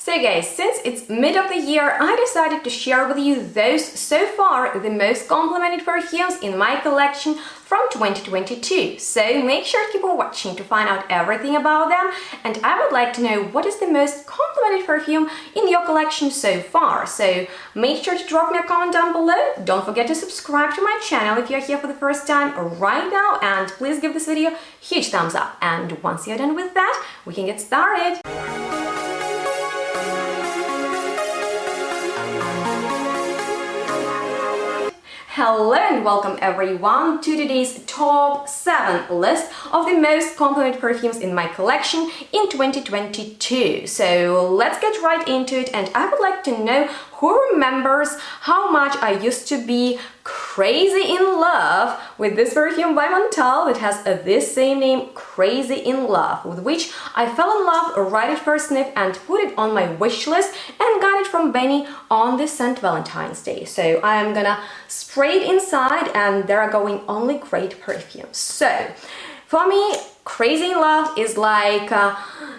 So guys, since it's mid of the year, I decided to share with you those so far the most complimented perfumes in my collection from 2022. So make sure to keep on watching to find out everything about them, and I would like to know what is the most complimented perfume in your collection so far. So make sure to drop me a comment down below. Don't forget to subscribe to my channel if you're here for the first time right now, and please give this video a huge thumbs up. And once you're done with that, we can get started. Hello and welcome everyone to today's top 7 list of the most complimented perfumes in my collection in 2022. So let's get right into it, and I would like to know who remembers how much I used to be crazy in love with this perfume by Montel that has this same name, Crazy in Love, with which I fell in love right at first sniff and put it on my wish list and got it from Benny on this St. Valentine's Day. So I am gonna spray it inside, and there are going only great perfumes. So for me, Crazy in Love is like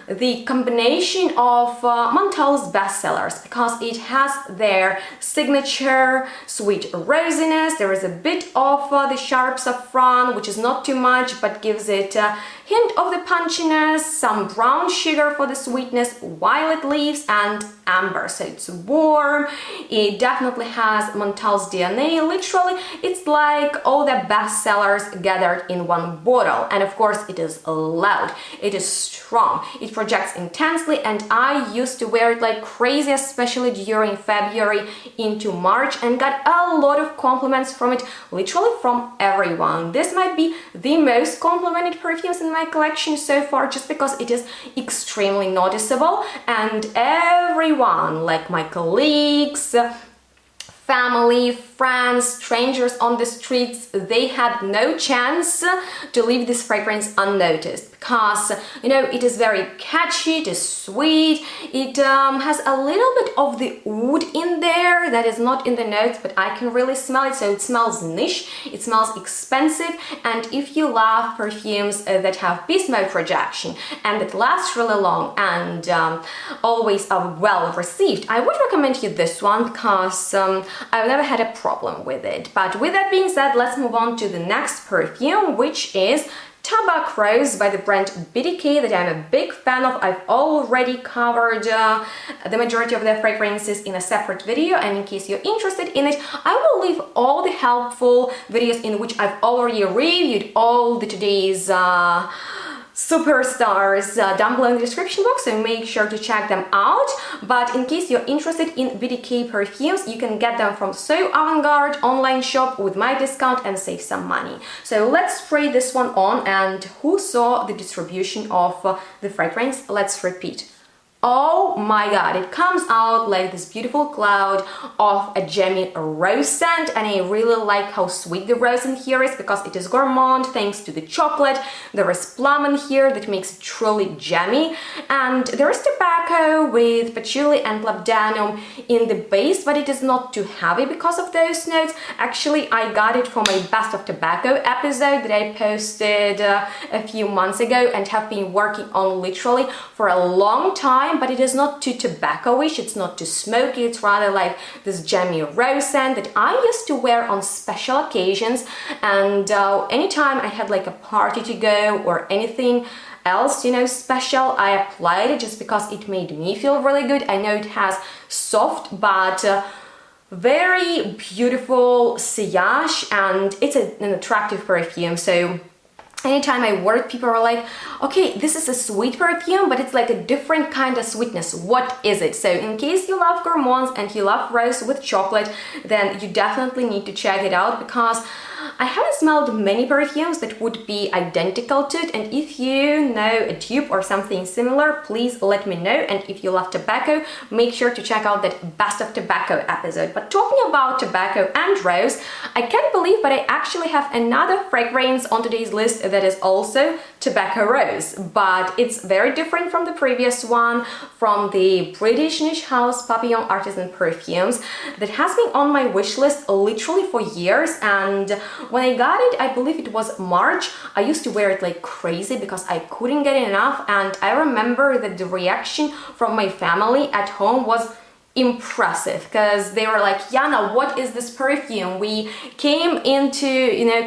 the combination of Montel's bestsellers, because it has their signature sweet rosiness. There is a bit of the sharp saffron, which is not too much but gives it a hint of the punchiness, some brown sugar for the sweetness, violet leaves and amber. So it's warm, it definitely has Montel's DNA. Literally, it's like all the bestsellers gathered in one bottle. And of course, it is loud, it is strong, it projects intensely, and I used to wear it like crazy, especially during February into March, and got a lot of compliments from it, literally from everyone. This might be the most complimented perfumes in my collection so far, just because it is extremely noticeable, and everyone, like my colleagues, family, friends, strangers on the streets, they had no chance to leave this fragrance unnoticed, because, you know, it is very catchy, it is sweet, it has a little bit of the oud in there that is not in the notes, but I can really smell it. So it smells niche, it smells expensive, and if you love perfumes that have beast mode projection and that last really long and always are well received, I would recommend you this one, because I've never had a problem with it. But with that being said, let's move on to the next perfume, which is Tabac Rose by the brand BDK, that I'm a big fan of. I've already covered the majority of their fragrances in a separate video, and in case you're interested in it, I will leave all the helpful videos in which I've already reviewed all the today's superstars down below in the description box, so make sure to check them out. But in case you're interested in BDK perfumes, you can get them from So Avant-Garde online shop with my discount and save some money. So let's spray this one on, and who saw the distribution of the fragrance? Let's repeat. Oh my god, it comes out like this beautiful cloud of a jammy rose scent, and I really like how sweet the rose in here is, because it is gourmand thanks to the chocolate. There is plum in here that makes it truly jammy, and there is tobacco with patchouli and labdanum in the base, but it is not too heavy because of those notes. Actually, I got it for my best of tobacco episode that I posted a few months ago and have been working on literally for a long time. But it is not too tobacco-ish, it's not too smoky, it's rather like this jammy rose scent that I used to wear on special occasions, and anytime I had like a party to go or anything else, you know, special, I applied it just because it made me feel really good. I know it has soft but very beautiful sillage, and it's an attractive perfume. So anytime I wore it, people are like, okay, this is a sweet perfume, but it's like a different kind of sweetness. What is it? So in case you love gourmands and you love rose with chocolate, then you definitely need to check it out, because I haven't smelled many perfumes that would be identical to it, and if you know a dupe or something similar, please let me know. And if you love tobacco, make sure to check out that Best of Tobacco episode. But talking about tobacco and rose, I can't believe, but I actually have another fragrance on today's list that is also Tobacco Rose, but it's very different from the previous one, from the British niche house Papillon Artisan Perfumes, that has been on my wish list literally for years. And When I got it, I believe it was March. I used to wear it like crazy because I couldn't get enough, and I remember that the reaction from my family at home was impressive, because they were like, Yana, what is this perfume? We came into,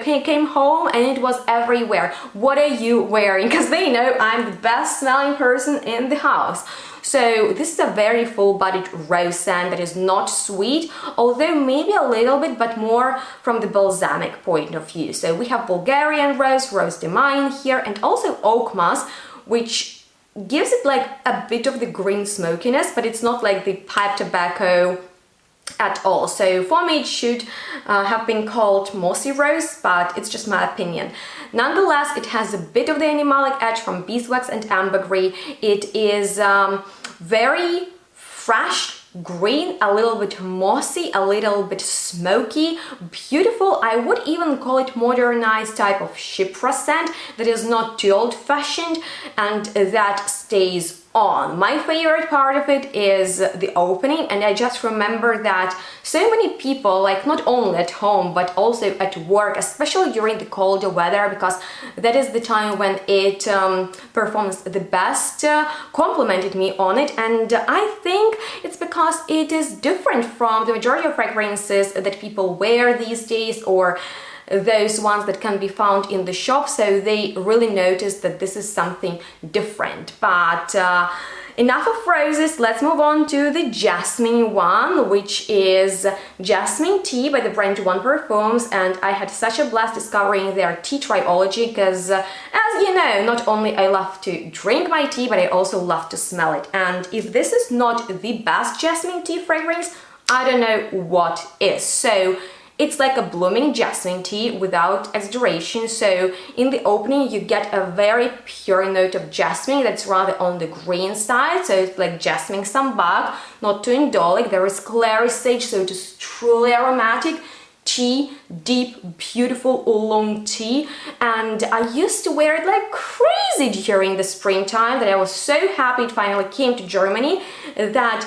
came home and it was everywhere. What are you wearing? Because they know I'm the best smelling person in the house. So this is a very full-bodied rose scent that is not sweet, although maybe a little bit, but more from the balsamic point of view. So we have Bulgarian rose, rose de mine here, and also oak moss, which gives it like a bit of the green smokiness, but it's not like the pipe tobacco at all. So for me it should have been called mossy rose, but it's just my opinion. Nonetheless, it has a bit of the animalic edge from beeswax and ambergris. It is very fresh green, a little bit mossy, a little bit smoky, beautiful. I would even call it modernized type of chypre scent that is not too old-fashioned and that stays on. My favorite part of it is the opening, and I just remember that so many people, like not only at home but also at work, especially during the colder weather, because that is the time when it performs the best, complimented me on it. And I think it's because it is different from the majority of fragrances that people wear these days, or those ones that can be found in the shop, so they really notice that this is something different. But enough of roses, let's move on to the jasmine one, which is Jasmine Tea by the brand Perfumes, and I had such a blast discovering their tea triology because, as you know, not only I love to drink my tea, but I also love to smell it. And if this is not the best jasmine tea fragrance, I don't know what is. So it's like a blooming jasmine tea without exaggeration. So in the opening you get a very pure note of jasmine that's rather on the green side. So it's like jasmine sambac, not too indolic. There is clary sage, so it is truly aromatic tea, deep, beautiful oolong tea. And I used to wear it like crazy during the springtime, that I was so happy it finally came to Germany, that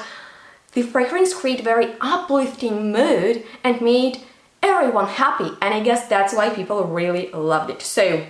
the fragrance created very uplifting mood and made everyone happy, and I guess that's why people really loved it. So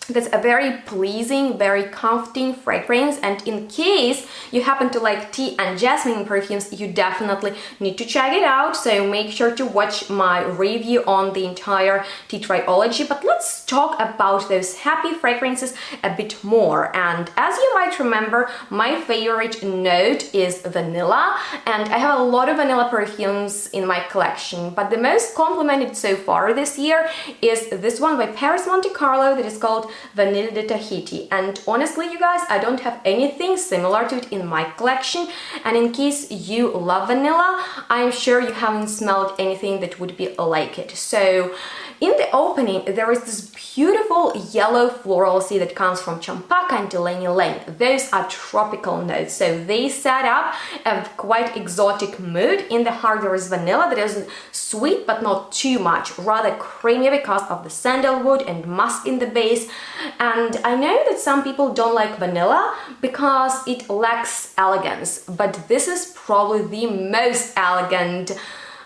that's a very pleasing, very comforting fragrance, and in case you happen to like tea and jasmine perfumes, you definitely need to check it out. So make sure to watch my review on the entire tea triology. But let's talk about those happy fragrances a bit more. And as you might remember, my favorite note is vanilla, and I have a lot of vanilla perfumes in my collection, but the most complimented so far this year is this one by Paris Monte Carlo that is called Vanille de Tahiti. And honestly, you guys, I don't have anything similar to it in my collection, and in case you love vanilla, I'm sure you haven't smelled anything that would be like it. So in the opening there is this beautiful yellow floral sea that comes from champaca and ylang-ylang. Those are tropical notes, so they set up a quite exotic mood. In the heart there is vanilla that is sweet but not too much, rather creamy because of the sandalwood and musk in the base. And I know that some people don't like vanilla because it lacks elegance, but this is probably the most elegant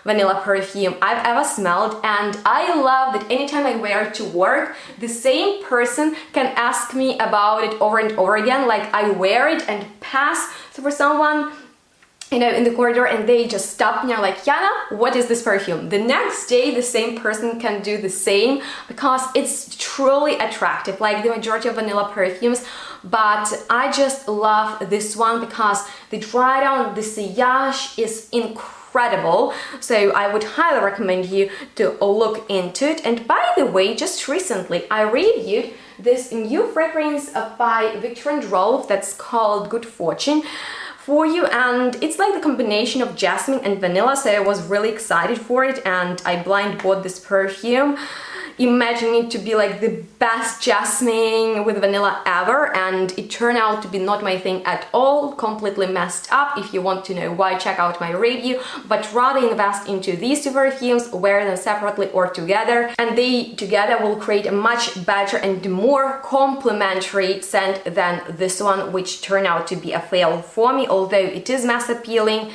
vanilla perfume I've ever smelled, and I love that anytime I wear it to work, the same person can ask me about it over and over again. Like I wear it and pass for someone, you know, in the corridor, and they just stop and are like, Yana, what is this perfume? The next day the same person can do the same because it's truly attractive, like the majority of vanilla perfumes. But I just love this one because the dry down, the sillage is incredible, so I would highly recommend you to look into it. And by the way, just recently I reviewed this new fragrance by Viktor & Rolf that's called Good Fortune for you, and it's like the combination of jasmine and vanilla, so I was really excited for it, and I blind bought this perfume imagining it to be like the best jasmine with vanilla ever, and it turned out to be not my thing at all, completely messed up. If you want to know why, check out my review, but rather invest into these two perfumes, wear them separately or together, and they together will create a much better and more complementary scent than this one, which turned out to be a fail for me, although it is mass appealing.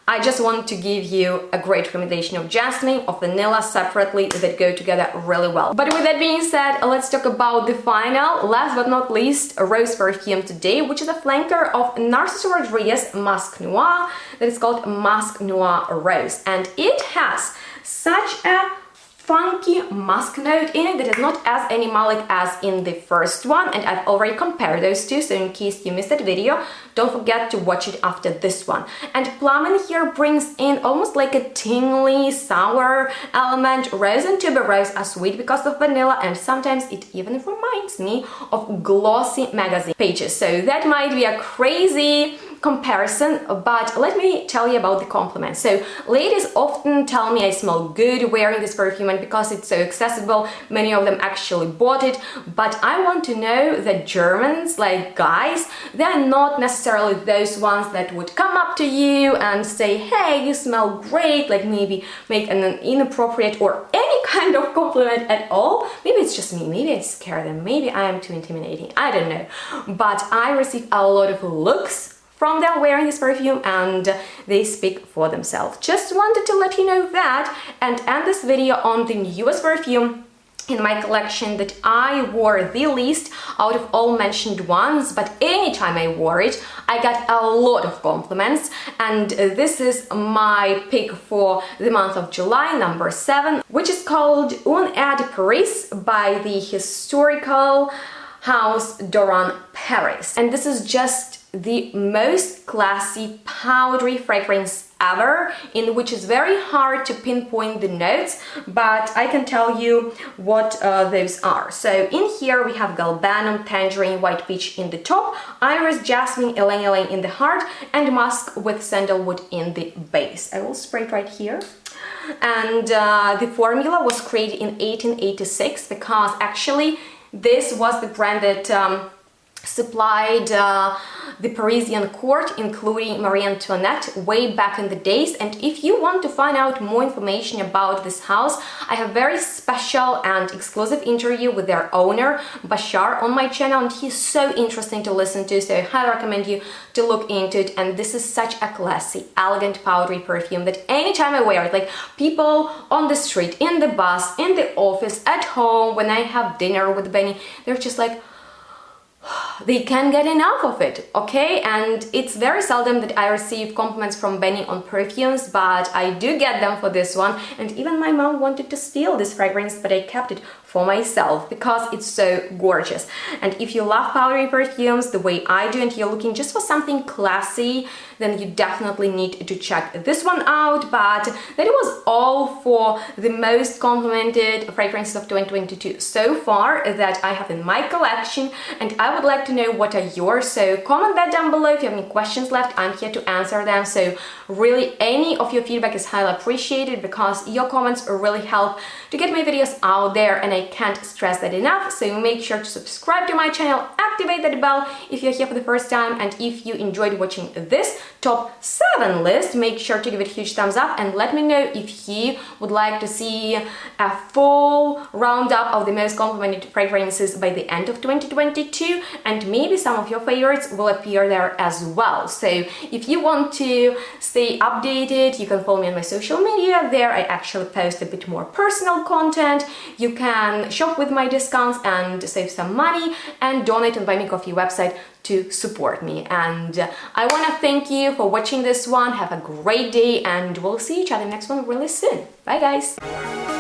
I just want to give you a great recommendation of jasmine, of vanilla separately, that go together really well. But with that being said, let's talk about the final, last but not least, rose perfume today, which is a flanker of Narciso Rodriguez Masque Noir that is called Masque Noir Rose. And it has such a funky musk note in it that is not as animalic as in the first one, and I've already compared those two, so in case you missed that video, don't forget to watch it after this one. And plum in here brings in almost like a tingly, sour element. Rose and tuberose are sweet because of vanilla, and sometimes it even reminds me of glossy magazine pages, so that might be a crazy comparison, but let me tell you about the compliments. So ladies often tell me I smell good wearing this perfume, and because it's so accessible, many of them actually bought it. But I want to know that Germans, like guys, they're not necessarily those ones that would come up to you and say, hey, you smell great, like maybe make an inappropriate or any kind of compliment at all. Maybe it's just me, maybe I scare them, maybe I am too intimidating, I don't know. But I receive a lot of looks from them wearing this perfume, and they speak for themselves. Just wanted to let you know that, and end this video on the newest perfume in my collection that I wore the least out of all mentioned ones, but anytime I wore it, I got a lot of compliments, and this is my pick for the month of July, number 7, which is called Un Air de Paris by the historical house Doran Paris. And this is just the most classy powdery fragrance ever, in which is very hard to pinpoint the notes, but I can tell you what those are. So in here we have galbanum, tangerine, white peach in the top, iris, jasmine, ylang ylang in the heart, and musk with sandalwood in the base. I will spray it right here. And the formula was created in 1886 because actually this was the brand that supplied the Parisian court, including Marie Antoinette, way back in the days. And if you want to find out more information about this house, I have very special and exclusive interview with their owner, Bashar, on my channel, and he's so interesting to listen to, so I highly recommend you to look into it. And this is such a classy, elegant, powdery perfume that anytime I wear it, like people on the street, in the bus, in the office, at home, when I have dinner with Benny, they're just like, they can't get enough of it, okay? And it's very seldom that I receive compliments from Benny on perfumes, but I do get them for this one. And even my mom wanted to steal this fragrance, but I kept it for myself because it's so gorgeous. And if you love powdery perfumes the way I do, and you're looking just for something classy, then you definitely need to check this one out. But that was all for the most complimented fragrances of 2022 so far that I have in my collection, and I would like to know what are yours, so comment that down below. If you have any questions left, I'm here to answer them. So really, any of your feedback is highly appreciated because your comments really help to get my videos out there, and I can't stress that enough. So make sure to subscribe to my channel, activate that bell if you're here for the first time, and if you enjoyed watching this top 7 list, make sure to give it a huge thumbs up and let me know if you would like to see a full roundup of the most complimented fragrances by the end of 2022, and maybe some of your favorites will appear there as well. So if you want to stay updated, you can follow me on my social media. There I actually post a bit more personal content. You can shop with my discounts and save some money, and donate on Buy Me Coffee website to support me. And I want to thank you for watching this one. Have a great day, and we'll see each other next one really soon. Bye guys!